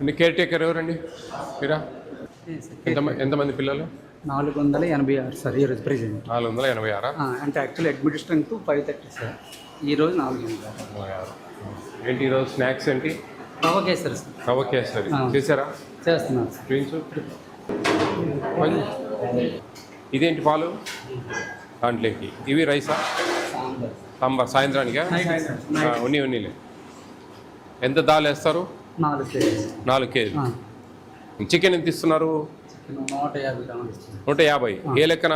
మీ care taker ఎవరండి మీరా? ఎంతమంది పిల్లలు? 486 సార్ ఈరోజు ప్రెజెంట్. 486. అంటే యాక్చువల్లీ అడ్మిట్ స్ట్రెంగ్త్ 530 సార్, ఈరోజు 486. ఏంటి ఈరోజు స్నాక్స్ ఏంటి? రవ్వ కేసరి సార్. రవ్వ కేసరి చేశారా? చేస్తున్నాను సార్. డ్రింక్స్ ఇదేంటి పాలు దాంట్లోకి, ఇవి రైసా? సాంబార్ సాయంత్రానికా? ఉన్నీలే. ఎంత దాల్ వేస్తారు? 4 కేజీ. 4 కేజీ. చికెన్ ఎంత ఇస్తున్నారు? 150 గ్రాములు. 150. ఏ లెక్కన?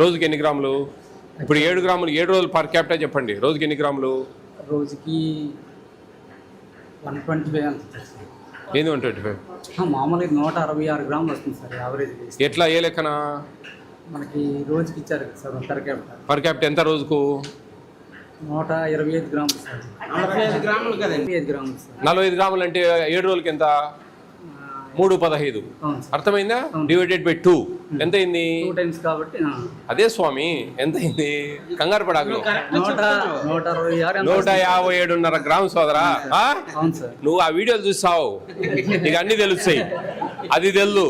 రోజుకి ఎన్ని గ్రాములు? ఇప్పుడు 7 గ్రాములు 7 రోజులు పర్ క్యాపిటల్ చెప్పండి. రోజుకి ఎన్ని గ్రాములు? రోజుకి 125. ఏంది 125? మామూలుగా 166 గ్రాములు వస్తుంది సార్ యావరేజ్. ఎట్లా ఏ లెక్కన? మనకి రోజుకి ఇచ్చారు కదా sir per capital. Per capital ఎంత రోజుకు? 125 గ్రాములు సార్. 45 గ్రాములు కదండి. 45 గ్రాములు సార్. 45 గ్రాములు అంటే 7 రోజులకి ఎంత? 315. అర్థమైందా? డివైడెడ్ బై 2 ఎంత అయింది? 2 టైమ్స్ కాబట్టి. అదే స్వామి ఎంత అయింది? కంగారు పడాకు. 157.5 గ్రామ్ సోదరా. నువ్వు ఆ వీడియోలు చూస్తావు, నీకు అన్ని తెలుస్తాయి. అది తెలు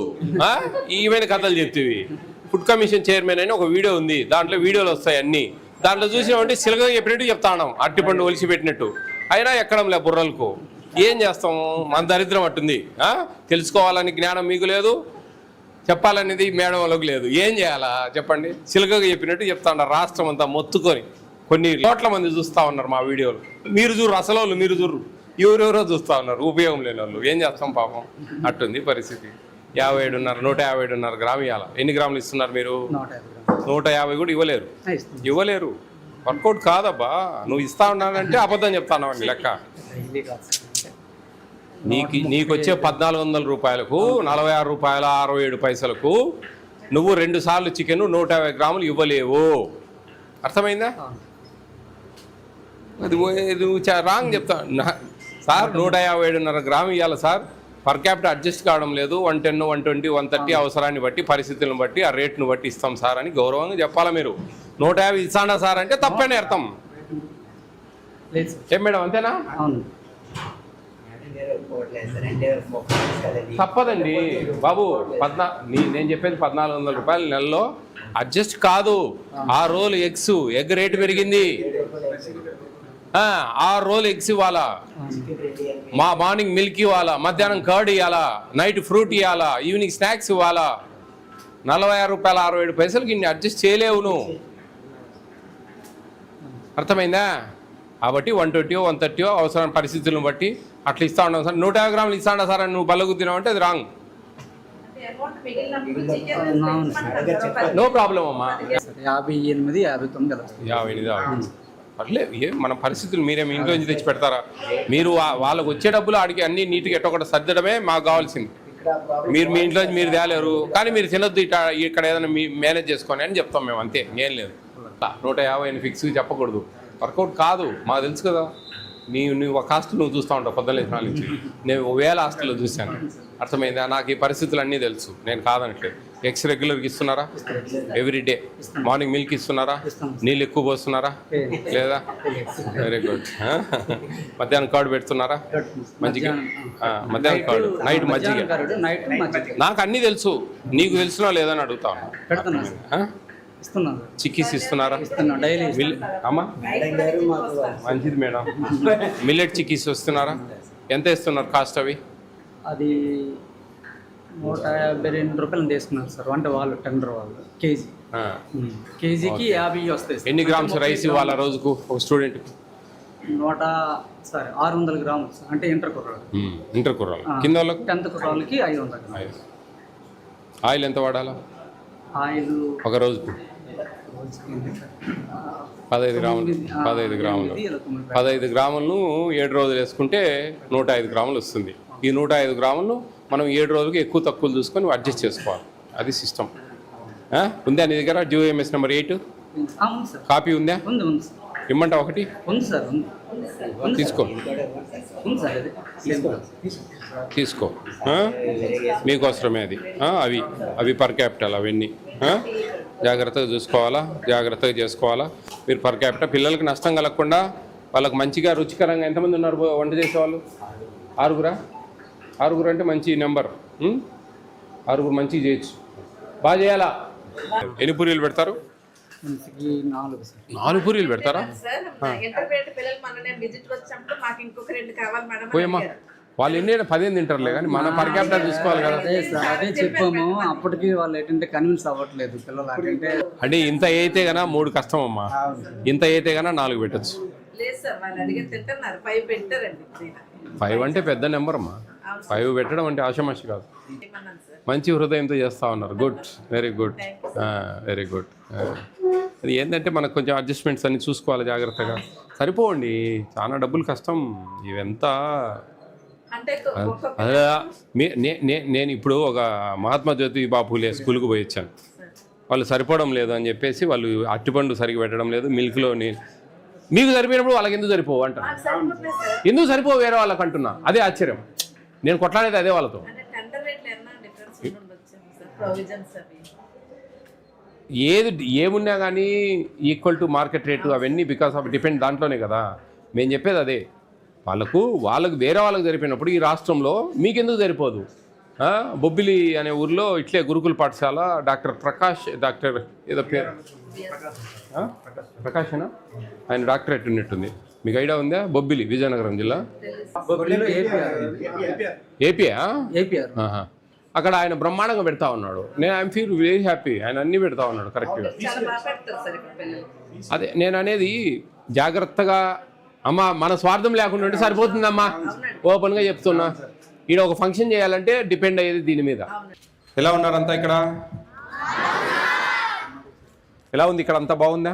ఈవెన్ కథలు చెప్తేవి. ఫుడ్ కమిషన్ చైర్మన్ అని ఒక వీడియో ఉంది, దాంట్లో వీడియోలు వస్తాయి అన్ని. దాంట్లో చూసినామంటే సిలగా చెప్పినట్టు చెప్తా ఉన్నాం, అరటిపండు ఒలిసి పెట్టినట్టు. అయినా ఎక్కడం లే బుర్రలకు. ఏం చేస్తాము, మన దరిద్రం అట్టుంది. తెలుసుకోవాలని జ్ఞానం మీకు లేదు, చెప్పాలనేది మేడం వాళ్ళకు లేదు. ఏం చేయాలా చెప్పండి? సిలకగా చెప్పినట్టు చెప్తా ఉన్నారు. రాష్ట్రం అంతా మొత్తుకొని కొన్ని కోట్ల మంది చూస్తూ ఉన్నారు మా వీడియోలు. మీరు చూరు, అసలు వాళ్ళు మీరు చూరు, ఎవరెవరో చూస్తూ ఉన్నారు, ఉపయోగం లేని వాళ్ళు. ఏం చేస్తాం పాపం, అట్టుంది పరిస్థితి. 150 గ్రాము ఇవ్వాలి. ఎన్ని గ్రాములు ఇస్తున్నారు మీరు? 150 కూడా ఇవ్వలేరు. వర్కౌట్ కాదబ్బా. నువ్వు ఇస్తా ఉన్నానంటే అబద్ధం చెప్తాను అండి లెక్క. నీకు వచ్చే 1400 రూపాయలకు 46 రూపాయల 67 పైసలకు నువ్వు 2 సార్లు చికెన్ 150 గ్రాములు ఇవ్వలేవు. అర్థమైందా? అది నువ్వు రాంగ్ చెప్తా సార్. 157.5 గ్రాము ఇవ్వాలి సార్. పర్ క్యాపిటల్ అడ్జస్ట్ కావడం లేదు. 110, 120, 130 అవసరాన్ని బట్టి, పరిస్థితులను బట్టి, ఆ రేట్ను బట్టి ఇస్తాం సార్ అని గౌరవంగా చెప్పాలా మీరు. 150 ఇస్తాడా సార్ అంటే తప్పని అర్థం. ఏం మేడం అంతేనా? తప్పదండి బాబు. నేను చెప్పేది 1400 రూపాయలు నెలలో అడ్జస్ట్ కాదు. 6 రోజులు ఎగ్ రేటు పెరిగింది. 6 రోజులు ఎగ్స్ ఇవ్వాలా, మార్నింగ్ మిల్క్ ఇవ్వాలా, మధ్యాహ్నం కర్డ్ ఇవ్వాలా, నైట్ ఫ్రూట్ ఇవ్వాలా, ఈవినింగ్ స్నాక్స్ ఇవ్వాలా. 46 రూపాయల 67 పైసలకి ఇన్ని అడ్జస్ట్ చేయలేవు నువ్వు. అర్థమైందా? కాబట్టి 120, 130 అవసరం పరిస్థితులను బట్టి అట్లా ఇస్తా ఉన్నాం సార్. 150 గ్రాములు ఇస్తాడా సార్ అని నువ్వు బల్లగుద్దినావు అంటే అది రాంగ్. నో ప్రాబ్లం అమ్మా. 58 అట్లే మన పరిస్థితులు మీరే మీ ఇంట్లో నుంచి తెచ్చి పెడతారా? మీరు వాళ్ళకి వచ్చే డబ్బులు ఆడికి అన్ని నీట్గా ఎట్టొకటి సర్దడమే మాకు కావాల్సింది. మీరు మీ ఇంట్లో మీరు తేలేరు, కానీ మీరు తినొద్దు ఇక్కడ ఏదైనా మీ మేనేజ్ చేసుకోండి అని చెప్తాం మేము, అంతే. ఏం లేదు. 150 ఫిక్స్ చెప్పకూడదు, వర్కౌట్ కాదు. మాకు తెలుసు కదా. నువ్వు ఒక హాస్టల్ నువ్వు చూస్తూ ఉంటావు పొద్దున్న నుంచి. నేను 1000 హాస్టల్లో చూశాను. అర్థమైందా? నాకు ఈ పరిస్థితులు అన్నీ తెలుసు. నేను కాదనట్లేదు. ఎగ్స్ రెగ్యులర్గా ఇస్తున్నారా? ఎవ్రీడే. మార్నింగ్ మిల్క్ ఇస్తున్నారా? నీళ్ళు ఎక్కువ పోస్తున్నారా లేదా? Very good. మధ్యాహ్నం కర్డ్ పెడుతున్నారా? మజ్జిగ. మధ్యాహ్నం కర్డ్, నైట్ మజ్జిగ. నాకు అన్నీ తెలుసు, నీకు తెలిసినా లేదని అడుగుతాను. చిక్కీస్ ఇస్తున్నారా? అమ్మా మంచిది మేడం. మిల్లెట్ చిక్కీస్ వస్తున్నారా? ఎంత ఇస్తున్నారు కాస్ట్ అవి? అది 152 రూపాయలు తీసుకున్నారు సార్. అంటే వాళ్ళు టెండర్ వాళ్ళు కేజీకి 50 వస్తాయి. ఎన్ని గ్రామ్స్ రైస్ ఇవ్వాలా రోజుకు ఒక స్టూడెంట్? 600 గ్రాములు సార్. అంటే ఇంటర్ కుర్రాళ్ళు కింద వాళ్ళకి 10th కుర్రాళ్ళకి 500 గ్రాములు. ఆయిల్ ఎంత వాడాలా ఆయిల్ ఒక రోజుకు? 15 గ్రాములు. 15 గ్రాములను 7 రోజులు వేసుకుంటే 105 గ్రాములు వస్తుంది. ఈ 105 గ్రాములను మనం 7 రోజులకి ఎక్కువ తక్కువ చూసుకొని అడ్జస్ట్ చేసుకోవాలి. అది సిస్టమ్. ఉందా నీ దగ్గర GOMS నెంబర్ 8 కాపీ ఉందా? ఇమ్మంటా ఒకటి తీసుకో మీకోసమే అది. అవి పర్ క్యాపిటల్ అవన్నీ జాగ్రత్తగా చూసుకోవాలా, జాగ్రత్తగా చేసుకోవాలా. మీరు పర్ క్యాపిటల్ పిల్లలకి నష్టం కలగకుండా వాళ్ళకి మంచిగా రుచికరంగా. ఎంతమంది ఉన్నారు వంట చేసేవాళ్ళు? 6గురా? 6 అంటే మంచి నెంబర్. 6 మంచిగా చేయొచ్చు, బాగా చేయాలా. ఎన్ని పూరీలు పెడతారు? మనిషికి 4 సార్. 4 పూరీలు పెడతారా? పోయమ్మా, వాళ్ళు ఎన్ని 10 తింటారులే, కానీ మన పర్ క్యాపిటల్ చూసుకోవాలి కదా. అదే సార్, అదే చెప్పాము. అప్పటికి వాళ్ళు ఏంటంటే కన్విన్స్ అవ్వట్లేదు పిల్లలు. అంటే ఇంత అయితే కన్నా 3 కష్టం అమ్మా, ఇంత అయితే కన్నా 4 పెట్టచ్చు. 5 అంటే పెద్ద నెంబర్ అమ్మా. 5 పెట్టడం అంటే ఆషామాషి కాదు. మంచి హృదయంతో చేస్తూ ఉన్నారు. Good, very good, very good. అది ఏంటంటే మనకు కొంచెం అడ్జస్ట్మెంట్స్ అన్ని చూసుకోవాలి జాగ్రత్తగా. సరిపోండి, చాలా డబ్బులు కష్టం ఇవంతా. అదే నేను ఇప్పుడు ఒక మహాత్మా జ్యోతి బాపులే స్కూల్కి పోయి వచ్చాను. వాళ్ళు సరిపోవడం లేదు అని చెప్పేసి వాళ్ళు అట్టిపండు సరిగ్గా పెట్టడం లేదు, మిల్క్లో మీకు సరిపోయినప్పుడు వాళ్ళకి ఎందుకు సరిపోవు అంటారు. ఎందుకు సరిపోవు వేరే వాళ్ళకి అంటున్నా, అదే ఆశ్చర్యం. నేను కొట్లాడేది అదే వాళ్ళతో. ఏమున్నా కానీ ఈక్వల్ టు మార్కెట్ రేటు అవన్నీ బికాస్ ఆఫ్ డిపెండ్ దాంట్లోనే కదా. మేము చెప్పేది అదే. వాళ్ళకు వేరే వాళ్ళకి సరిపోయినప్పుడు ఈ రాష్ట్రంలో మీకెందుకు సరిపోదు? బొబ్బిలి అనే ఊర్లో ఇట్లే గురుకుల పాఠశాల డాక్టర్ ఏదో పేరు ప్రకాశేనా, ఆయన డాక్టరేట్ ఉన్నట్టుంది. మీకు ఐడియా ఉందా? బొబ్బిలి, విజయనగరం జిల్లా. ఏపీయా? అక్కడ ఆయన బ్రహ్మాండంగా పెడతా ఉన్నాడు. నేను ఐఎమ్ ఫీల్ వెరీ హ్యాపీ. ఆయన అన్నీ పెడతా ఉన్నాడు కరెక్ట్గా. అదే నేను అనేది, జాగ్రత్తగా అమ్మా, మన స్వార్థం లేకుండా ఉంటే సరిపోతుందమ్మా. ఓపెన్గా చెప్తున్నా, ఈడ ఒక ఫంక్షన్ చేయాలంటే డిపెండ్ అయ్యేది దీని మీద. ఎలా ఉన్నారంతా ఇక్కడ? ఎలా ఉంది ఇక్కడ? అంతా బాగుందా?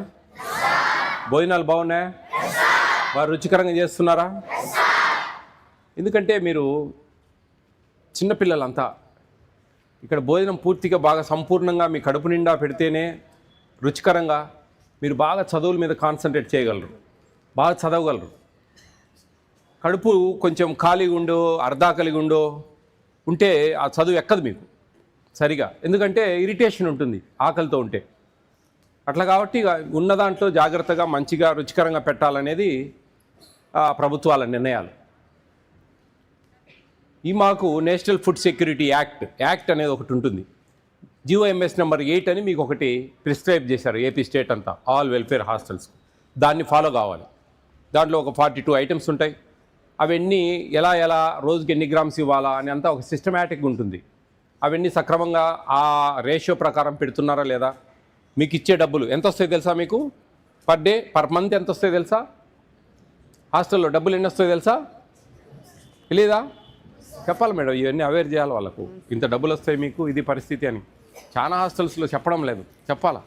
భోజనాలు బాగున్నాయా? వారు రుచికరంగా చేస్తున్నారా? ఎందుకంటే మీరు చిన్నపిల్లలంతా ఇక్కడ భోజనం పూర్తిగా బాగా సంపూర్ణంగా మీ కడుపు నిండా పెడితేనే రుచికరంగా మీరు బాగా చదువుల మీద కాన్సన్ట్రేట్ చేయగలరు, బాగా చదవగలరు. కడుపు కొంచెం ఖాళీగా అర్ధాకలిగా ఉంటే ఆ చదువు ఎక్కదు మీకు సరిగా. ఎందుకంటే ఇరిటేషన్ ఉంటుంది ఆకలితో ఉంటే. అట్లా కాబట్టి ఉన్న దాంట్లో జాగ్రత్తగా మంచిగా రుచికరంగా పెట్టాలనేది ప్రభుత్వాల నిర్ణయాలు. ఈ మాకు నేషనల్ ఫుడ్ సెక్యూరిటీ యాక్ట్ అనేది ఒకటి ఉంటుంది. GOMS నెంబర్ 8 అని మీకు ఒకటి ప్రిస్క్రైబ్ చేశారు ఏపీ స్టేట్ అంతా, ఆల్ వెల్ఫేర్ హాస్టల్స్. దాన్ని ఫాలో కావాలి. దాంట్లో ఒక 42 ఐటమ్స్ ఉంటాయి. అవన్నీ ఎలా రోజుకి ఎన్ని గ్రామ్స్ ఇవ్వాలా అని అంతా ఒక సిస్టమేటిక్గా ఉంటుంది. అవన్నీ సక్రమంగా ఆ రేషియో ప్రకారం పెడుతున్నారా లేదా? మీకు ఇచ్చే డబ్బులు ఎంత వస్తాయో తెలుసా? మీకు పర్ డే, పర్ మంత్ ఎంత వస్తాయో తెలుసా? హాస్టల్లో డబ్బులు ఎన్ని వస్తాయో తెలుసా? తెలీదా? చెప్పాలి మేడం, ఇవన్నీ అవేర్ చేయాలి వాళ్ళకు. ఇంత డబ్బులు వస్తాయి మీకు, ఇది పరిస్థితి అని. చాలా హాస్టల్స్లో చెప్పడం లేదు, చెప్పాలా.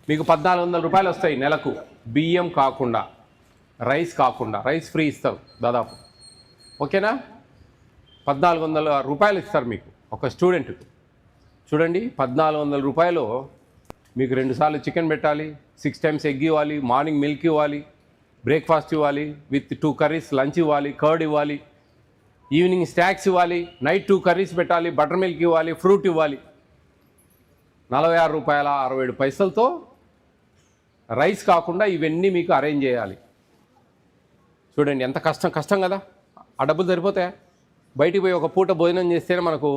మీకు 1400 రూపాయలు వస్తాయి నెలకు, బియ్యం కాకుండా, రైస్ కాకుండా. రైస్ ఫ్రీ ఇస్తారు దాదాపు, ఓకేనా? 1400 రూపాయలు ఇస్తారు మీకు ఒక స్టూడెంట్కి. చూడండి, 1400 రూపాయలు మీకు 2 సార్లు చికెన్ పెట్టాలి, 6 టైమ్స్ ఎగ్ ఇవ్వాలి, మార్నింగ్ మిల్క్ ఇవ్వాలి, బ్రేక్ఫాస్ట్ ఇవ్వాలి, విత్ 2 కర్రీస్ లంచ్ ఇవ్వాలి, కర్డ్ ఇవ్వాలి, ఈవినింగ్ స్నాక్స్ ఇవ్వాలి, నైట్ 2 కర్రీస్ పెట్టాలి, బటర్ మిల్క్ ఇవ్వాలి, ఫ్రూట్ ఇవ్వాలి. 46 రూపాయల 67 పైసలతో రైస్ కాకుండా ఇవన్నీ మీకు అరేంజ్ చేయాలి. చూడండి ఎంత కష్టం కదా. ఆ డబ్బులు సరిపోతాయా? బయటికి పోయి ఒక పూట భోజనం చేస్తేనే మనకు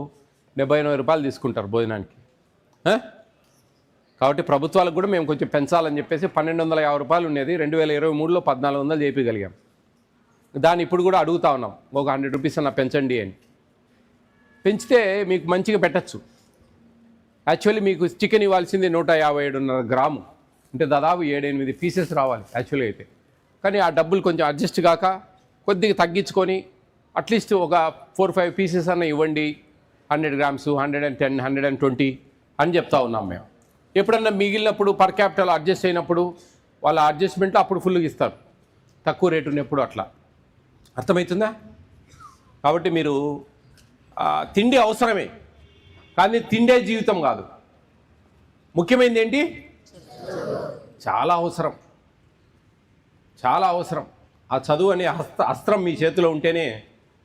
70-80 రూపాయలు తీసుకుంటారు భోజనానికి. కాబట్టి ప్రభుత్వాలకు కూడా మేము కొంచెం పెంచాలని చెప్పేసి 1250 రూపాయలు ఉండేది, 2023లో 1400 చేయగలిగాం. దాన్ని ఇప్పుడు కూడా అడుగుతా ఉన్నాం, ఒక 100 రూపీస్ అన్న పెంచండి అని. పెంచితే మీకు మంచిగా పెట్టచ్చు. యాక్చువల్లీ మీకు చికెన్ ఇవ్వాల్సింది 157.5 గ్రాము, అంటే దాదాపు 7-8 పీసెస్ రావాలి యాక్చువల్లీ అయితే. కానీ ఆ డబ్బులు కొంచెం అడ్జస్ట్ కాక కొద్దిగా తగ్గించుకొని అట్లీస్ట్ ఒక 4-5 పీసెస్ అన్న ఇవ్వండి, 100 గ్రామ్స్, 110, 120 అని చెప్తా ఉన్నాం మేము. ఎప్పుడన్నా మిగిలినప్పుడు పర్ క్యాపిటల్ అడ్జస్ట్ అయినప్పుడు వాళ్ళ అడ్జస్ట్మెంట్లో అప్పుడు ఫుల్గా ఇస్తారు, తక్కువ రేటు ఉన్నప్పుడు. అట్లా అర్థమవుతుందా? కాబట్టి మీరు తిండి అవసరమే, కానీ తిండే జీవితం కాదు. ముఖ్యమైనది ఏంటి? చాలా అవసరం, చాలా అవసరం. ఆ చదువు అనే అస్త్రం మీ చేతిలో ఉంటేనే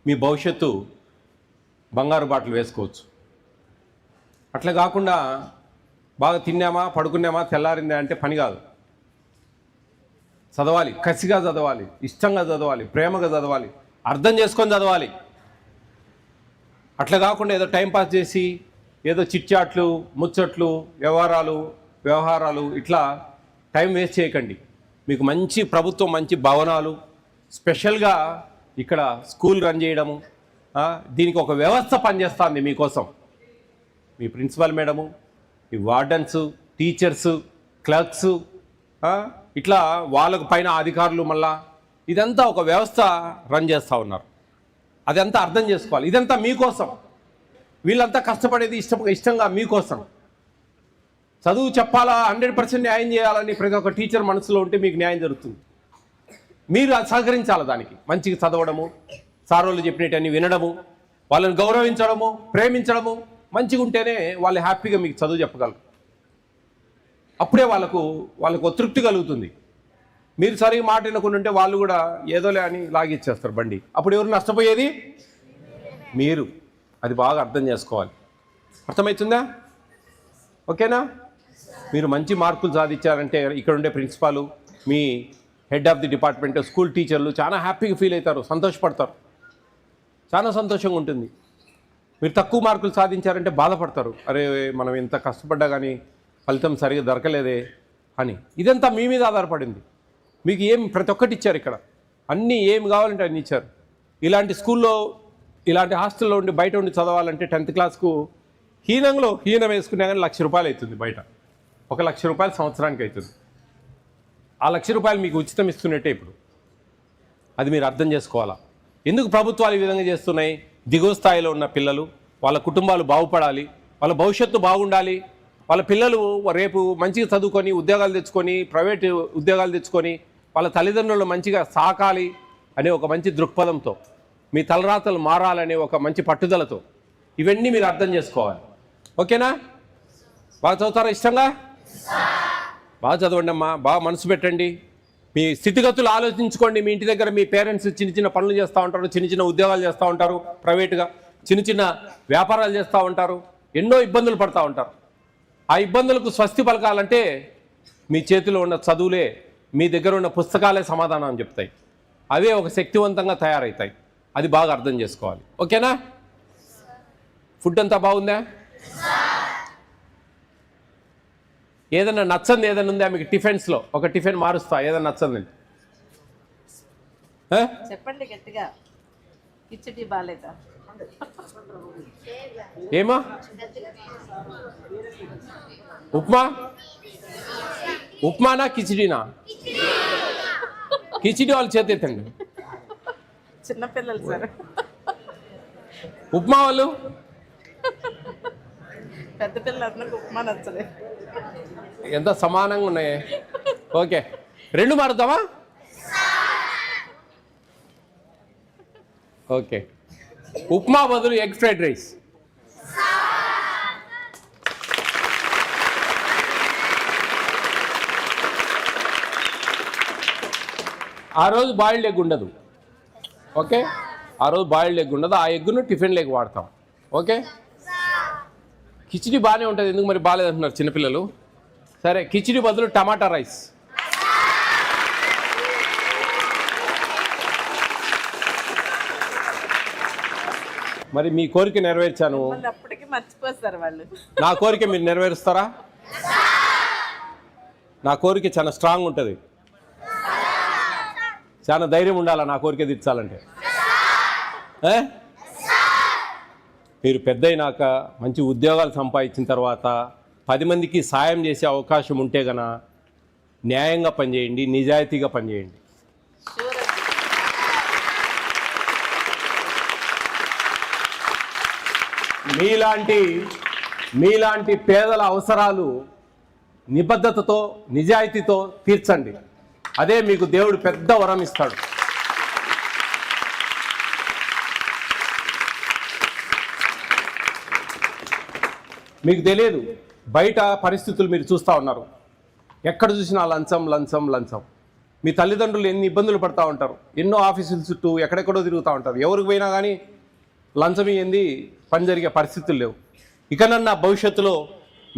మీ భవిష్యత్తు బంగారు బాటలు వేసుకోవచ్చు. అట్లా కాకుండా బాగా తిన్నామా, పడుకున్నామా, తెల్లారిందా అంటే పని కాదు. చదవాలి, కసిగా చదవాలి, ఇష్టంగా చదవాలి, ప్రేమగా చదవాలి, అర్థం చేసుకొని చదవాలి. అట్లా కాకుండా ఏదో టైంపాస్ చేసి ఏదో చిట్చాట్లు ముచ్చట్లు వ్యవహారాలు ఇట్లా టైం వేస్ట్ చేయకండి. మీకు మంచి ప్రభుత్వం మంచి భవనాలు, స్పెషల్గా ఇక్కడ స్కూల్ రన్ చేయడము, దీనికి ఒక వ్యవస్థ పనిచేస్తుంది మీకోసం. మీ ప్రిన్సిపల్ మేడము, ఈ వార్డన్స్, టీచర్సు, క్లర్క్స్, ఇట్లా వాళ్ళకు పైన అధికారులు, మళ్ళా ఇదంతా ఒక వ్యవస్థ రన్ చేస్తూ ఉన్నారు. అదంతా అర్థం చేసుకోవాలి. ఇదంతా మీకోసం. వీళ్ళంతా కష్టపడేది ఇష్టంగా మీకోసం. చదువు చెప్పాలా, 100% న్యాయం చేయాలని ప్రతి ఒక్క టీచర్ మనసులో ఉంటే మీకు న్యాయం జరుగుతుంది. మీరు సహకరించాలి దానికి. మంచిగా చదవడము, సారోళ్ళు చెప్పినట్టని వినడము, వాళ్ళని గౌరవించడము, ప్రేమించడము, మంచిగా ఉంటేనే వాళ్ళు హ్యాపీగా మీకు చదువు చెప్పగలరు. అప్పుడే వాళ్ళకు ఒక తృప్తి కలుగుతుంది. మీరు సరిగా మాట వినకుండా ఉంటే వాళ్ళు కూడా ఏదోలే అని లాగిచ్చేస్తారు బండి. అప్పుడు ఎవరు నష్టపోయేది? మీరు. అది బాగా అర్థం చేసుకోవాలి. అర్థమవుతుందా? ఓకేనా? మీరు మంచి మార్కులు సాధించారంటే ఇక్కడ ఉండే principal, me head of the department, school టీచర్లు చాలా హ్యాపీగా ఫీల్ అవుతారు, సంతోషపడతారు, చాలా సంతోషంగా ఉంటుంది. మీరు తక్కువ మార్కులు సాధించారంటే బాధపడతారు, అరే మనం ఎంత కష్టపడ్డా కానీ ఫలితం సరిగా దొరకలేదే అని. ఇదంతా మీ మీద ఆధారపడింది. మీకు ప్రతి ఒక్కటి ఇచ్చారు ఇక్కడ, అన్నీ ఏం కావాలంటే అన్నీ ఇచ్చారు. ఇలాంటి స్కూల్లో, ఇలాంటి హాస్టల్లో ఉండి బయట ఉండి చదవాలంటే 10th క్లాస్కు హీనం వేసుకునే కానీ 1,00,000 రూపాయలు అవుతుంది. బయట 1,00,000 రూపాయలు సంవత్సరానికి అవుతుంది. ఆ 1,00,000 రూపాయలు మీకు ఉచితం ఇస్తున్నట్టే ఇప్పుడు. అది మీరు అర్థం చేసుకోవాలా. ఎందుకు ప్రభుత్వాలు ఈ విధంగా చేస్తున్నాయి? దిగువ స్థాయిలో ఉన్న పిల్లలు, వాళ్ళ కుటుంబాలు బాగుపడాలి, వాళ్ళ భవిష్యత్తు బాగుండాలి, వాళ్ళ పిల్లలు రేపు మంచిగా చదువుకొని ఉద్యోగాలు తెచ్చుకొని, ప్రైవేట్ ఉద్యోగాలు తెచ్చుకొని వాళ్ళ తల్లిదండ్రులు మంచిగా సాకాలి అనే ఒక మంచి దృక్పథంతో, మీ తలరాతలు మారాలనే ఒక మంచి పట్టుదలతో ఇవన్నీ మీరు అర్థం చేసుకోవాలి. ఓకేనా? బాగా చదువుతారా? ఇష్టంగా బాగా చదవండి అమ్మా, బాగా మనసు పెట్టండి. మీ స్థితిగతులు ఆలోచించుకోండి. మీ ఇంటి దగ్గర మీ పేరెంట్స్ చిన్న పనులు చేస్తూ ఉంటారు, చిన్న ఉద్యోగాలు చేస్తూ ఉంటారు, ప్రైవేట్గా చిన్న వ్యాపారాలు చేస్తూ ఉంటారు, ఎన్నో ఇబ్బందులు పడుతూ ఉంటారు. ఆ ఇబ్బందులకు స్వస్తి పలకాలంటే మీ చేతిలో ఉన్న చదువులే, మీ దగ్గర ఉన్న పుస్తకాలే సమాధానం చెప్తాయి. అవే ఒక శక్తివంతంగా తయారవుతాయి. అది బాగా అర్థం చేసుకోవాలి. ఓకేనా? ఫుడ్ అంతా బాగుందా? ఏదైనా నచ్చంది ఏదైనా ఉందా మీకు? టిఫిన్స్లో ఒక టిఫిన్ మారుస్తా, ఏదైనా నచ్చండి చెప్పండి గట్టిగా. కిచడి బాలేదా? ఏమా? ఉప్మానా కిచిడీనా? కిచిడి వాళ్ళు చేతెత్తండి. చిన్నపిల్లలు సార్. ఉప్మా వాళ్ళు? పెద్ద పిల్లలందరికీ ఉప్మా నచ్చలే. ఎంత సమానంగా ఉన్నాయి. ఓకే, 2 మారుద్దామా? ఓకే, ఉప్మా బదులు ఎగ్ ఫ్రైడ్ రైస్. ఆ రోజు బాయిల్డ్ ఎగ్ ఉండదు. ఓకే, ఆ రోజు బాయిల్డ్ ఎగ్ ఉండదు. ఆ ఎగ్గును టిఫిన్ లెగ్ వాడతాం. ఓకే, కిచిడి బాగానే ఉంటుంది. ఎందుకు మరి బాగాలేదంటున్నారు చిన్నపిల్లలు? సరే, కిచిడి బదులు టమాటా రైస్. మరి మీ కోరిక నెరవేర్చాను. అప్పటికి మర్చిపోతారు వాళ్ళు. నా కోరిక మీరు నెరవేరుస్తారా? నా కోరిక చాలా స్ట్రాంగ్ ఉంటుంది, చాలా ధైర్యం ఉండాలా నా కోరిక తీర్చాలంటే. మీరు పెద్ద అయినాక మంచి ఉద్యోగాలు సంపాదించిన తర్వాత 10 మందికి సాయం చేసే అవకాశం ఉంటే గన న్యాయంగా పనిచేయండి, నిజాయితీగా పనిచేయండి. మీలాంటి పేదల అవసరాలు నిబద్ధతతో, నిజాయితీతో తీర్చండి. అదే మీకు దేవుడు పెద్ద వరం ఇస్తాడు. మీకు తెలియదు, బయట పరిస్థితులు మీరు చూస్తూ ఉన్నారు. ఎక్కడ చూసినా లంచం లంచం లంచం. మీ తల్లిదండ్రులు ఎన్ని ఇబ్బందులు పడుతూ ఉంటారు, ఎన్నో ఆఫీసుల చుట్టూ ఎక్కడెక్కడో తిరుగుతూ ఉంటారు. ఎవరికి పోయినా కానీ లంచం ఇయ్యింది పని జరిగే పరిస్థితులు లేవు. ఇకనన్నా భవిష్యత్తులో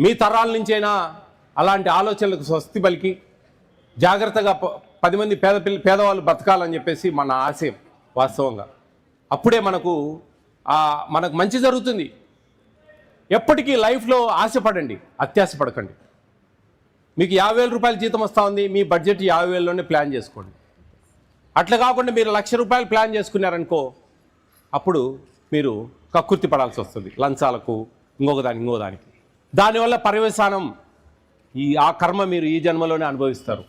మీ తరాల నుంచైనా అలాంటి ఆలోచనలకు స్వస్తి పలికి జాగ్రత్తగా 10 మంది పేదవాళ్ళు బతకాలని చెప్పేసి మన ఆశయం వాస్తవంగా. అప్పుడే మనకు మనకు మంచి జరుగుతుంది. ఎప్పటికీ లైఫ్లో ఆశపడండి, అత్యాశ పడకండి. మీకు 50,000 రూపాయల జీతం వస్తూ ఉంది, మీ బడ్జెట్ 50,000లోనే ప్లాన్ చేసుకోండి. అట్లా కాకుండా మీరు 1,00,000 రూపాయలు ప్లాన్ చేసుకున్నారనుకో, అప్పుడు మీరు కక్కుర్తి పడాల్సి వస్తుంది లంచాలకు, ఇంకొక దానికి. దానివల్ల పర్యవసానం ఆ కర్మ మీరు ఈ జన్మలోనే అనుభవిస్తారు.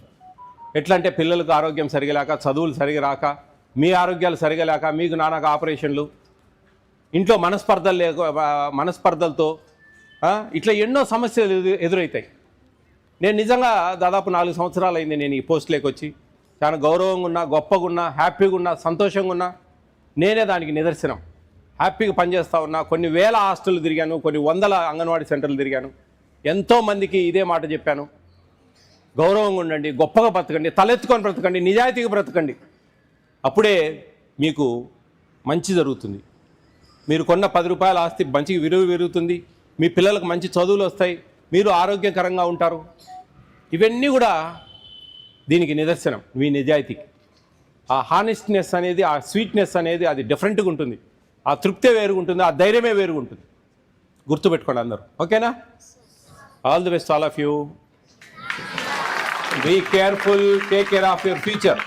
ఎట్లా అంటే పిల్లలకు ఆరోగ్యం సరిగా లేక, చదువులు సరిగా రాక, మీ ఆరోగ్యాలు సరిగా లేక, మీకు నానాక ఆపరేషన్లు, ఇంట్లో మనస్పర్ధలతో ఇట్లా ఎన్నో సమస్యలు ఎదురవుతాయి. నేను నిజంగా దాదాపు 4 సంవత్సరాలు అయింది నేను ఈ పోస్ట్లోకి వచ్చి. చాలా గౌరవంగా ఉన్నా, గొప్పగా ఉన్నా, హ్యాపీగా ఉన్నా, సంతోషంగా ఉన్నా. నేనే దానికి నిదర్శనం. హ్యాపీగా పనిచేస్తూ ఉన్నా. కొన్ని వేల హాస్టళ్ళు తిరిగాను, కొన్ని వందల అంగన్వాడీ సెంటర్లు తిరిగాను. ఎంతోమందికి ఇదే మాట చెప్పాను. గౌరవంగా ఉండండి, గొప్పగా బ్రతకండి, తలెత్తుకొని బ్రతకండి, నిజాయితీగా బ్రతకండి. అప్పుడే మీకు మంచి జరుగుతుంది. మీరు కొన్న 10 రూపాయల ఆస్తి మంచి విలువ పెరుగుతుంది. మీ పిల్లలకు మంచి చదువులు వస్తాయి, మీరు ఆరోగ్యకరంగా ఉంటారు. ఇవన్నీ కూడా దీనికి నిదర్శనం, మీ నిజాయితీకి. ఆ హానెస్ట్నెస్ అనేది, ఆ స్వీట్నెస్ అనేది అది డిఫరెంట్గా ఉంటుంది. ఆ తృప్తే వేరుగా ఉంటుంది, ఆ ధైర్యమే వేరుగా ఉంటుంది. గుర్తుపెట్టుకోండి అందరూ. ఓకేనా? All the best all of you. Be careful, take care of your future.